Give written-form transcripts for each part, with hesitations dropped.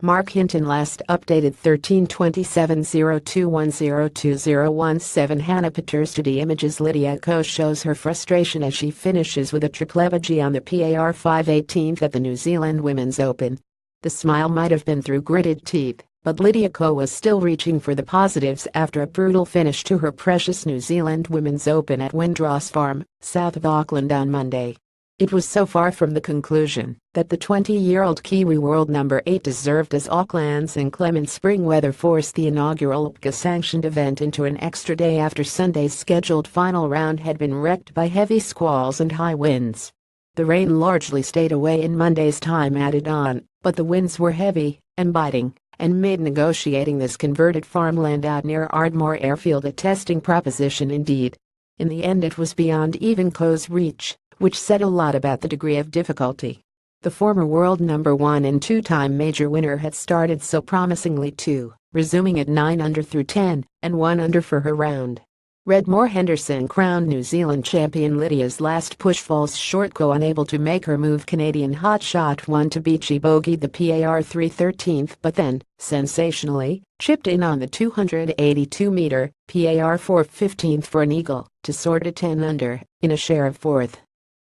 MARC Hinton Last updated 13/27/02/10/2017. Hannah PETERSGETty images. Lydia Ko shows her frustration as she finishes with a triple G on the PAR 5/18 at the New Zealand Women's Open. The smile might have been through gritted teeth, but Lydia Ko was still reaching for the positives after a brutal finish to her precious New Zealand Women's Open at Windross Farm, south of Auckland on Monday. It was so far from the conclusion that the 20-year-old Kiwi world number 8 deserved, as Auckland's inclement spring weather forced the inaugural PETERSGETty-sanctioned event into an extra day after Sunday's scheduled final round had been wrecked by heavy squalls and high winds. The rain largely stayed away in Monday's time added on, but the winds were heavy and biting and made negotiating this converted farmland out near Ardmore Airfield a testing proposition indeed. In the end, it was beyond even Ko's reach, which said a lot about the degree of difficulty. The former world number 1 and two-time major winner had started so promisingly too, resuming at 9 under through 10 and 1 under for her round. Redmore Henderson crowned New Zealand champion. Lydia's last push falls short. Ko unable to make her move. Canadian hotshot won to beat. She bogeyed the PAR 3/13 but then, sensationally, chipped in on the 282-meter PAR 4/15 for an eagle to soar to 10 under in a share of 4th.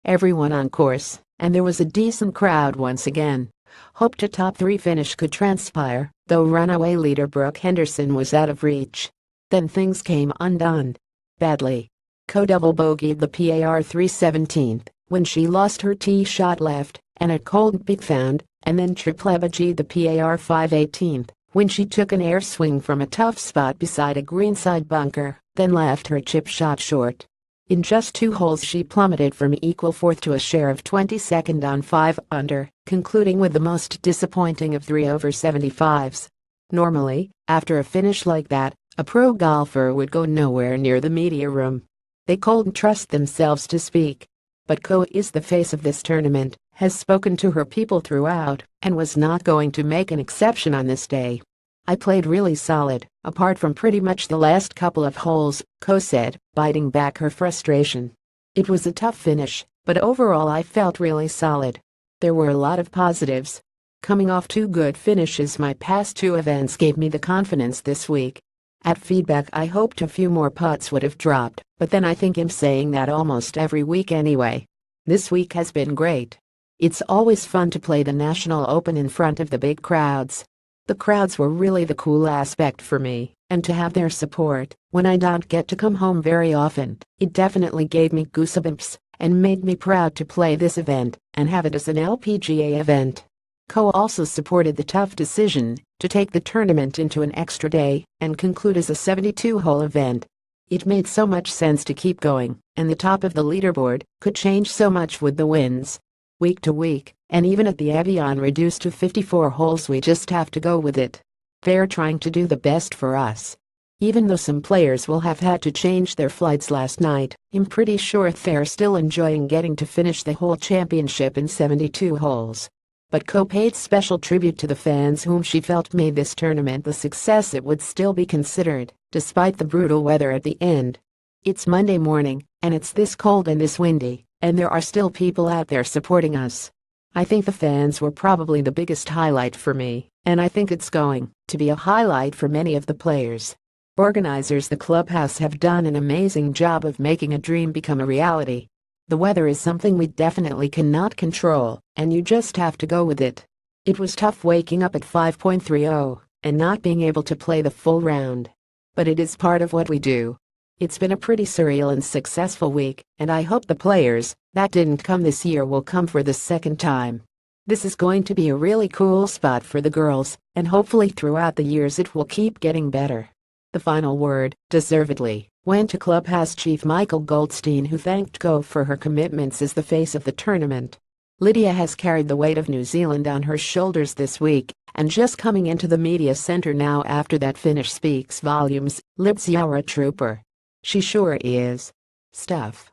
Everyone on course, and there was a decent crowd once again, hoped a top 3 finish could transpire, though runaway leader Brooke Henderson was out of reach. Then things came undone. Badly. Ko double bogeyed the PAR 3/17 when she lost her tee shot left and a cold pick found, and then triple bogeed the PAR 5/18 when she took an air swing from a tough spot beside a greenside bunker, then left her chip shot short. In just 2 holes she plummeted from equal 4th to a share of 22nd on 5 under, concluding with the most disappointing of 3 over 75s. Normally, after a finish like that, a pro golfer would go nowhere near the media room. They couldn't trust themselves to speak. But Ko is the face of this tournament, has spoken to her people throughout, and was not going to make an exception on this day. "I played really solid, apart from pretty much the last couple of holes," Ko said, biting back her frustration. "It was a tough finish, but overall I felt really solid. There were a lot of positives. Coming off 2 good finishes my past 2 events gave me the confidence this week. At feedback I hoped a few more putts would have dropped, but then I think I'm saying that almost every week anyway. This week has been great. It's always fun to play the National Open in front of the big crowds. The crowds were really the cool aspect for me, and to have their support when I don't get to come home very often, it definitely gave me goosebumps and made me proud to play this event and have it as an LPGA event." Ko also supported the tough decision to take the tournament into an extra day and conclude as a 72-hole event. "It made so much sense to keep going, and the top of the leaderboard could change so much with the wins. Week to week, and even at the Avion reduced to 54 holes, we just have to go with it. They're trying to do the best for us. Even though some players will have had to change their flights last night, I'm pretty sure they're still enjoying getting to finish the whole championship in 72 holes. But Ko paid special tribute to the fans whom she felt made this tournament the success it would still be considered, despite the brutal weather at the end. "It's Monday morning, and it's this cold and this windy, and there are still people out there supporting us. I think the fans were probably the biggest highlight for me, and I think it's going to be a highlight for many of the players. Organizers, the clubhouse have done an amazing job of making a dream become a reality. The weather is something we definitely cannot control, and you just have to go with it. It was tough waking up at 5:30 and not being able to play the full round. But it is part of what we do. It's been a pretty surreal and successful week, and I hope the players that didn't come this year will come for the second time. This is going to be a really cool spot for the girls, and hopefully throughout the years it will keep getting better." The final word, deservedly, went to Clubhouse Chief Michael Goldstein, who thanked Ko for her commitments as the face of the tournament. "Lydia has carried the weight of New Zealand on her shoulders this week, and just coming into the media center now after that finish speaks volumes. Lydia's a trooper. She sure is. Stuff."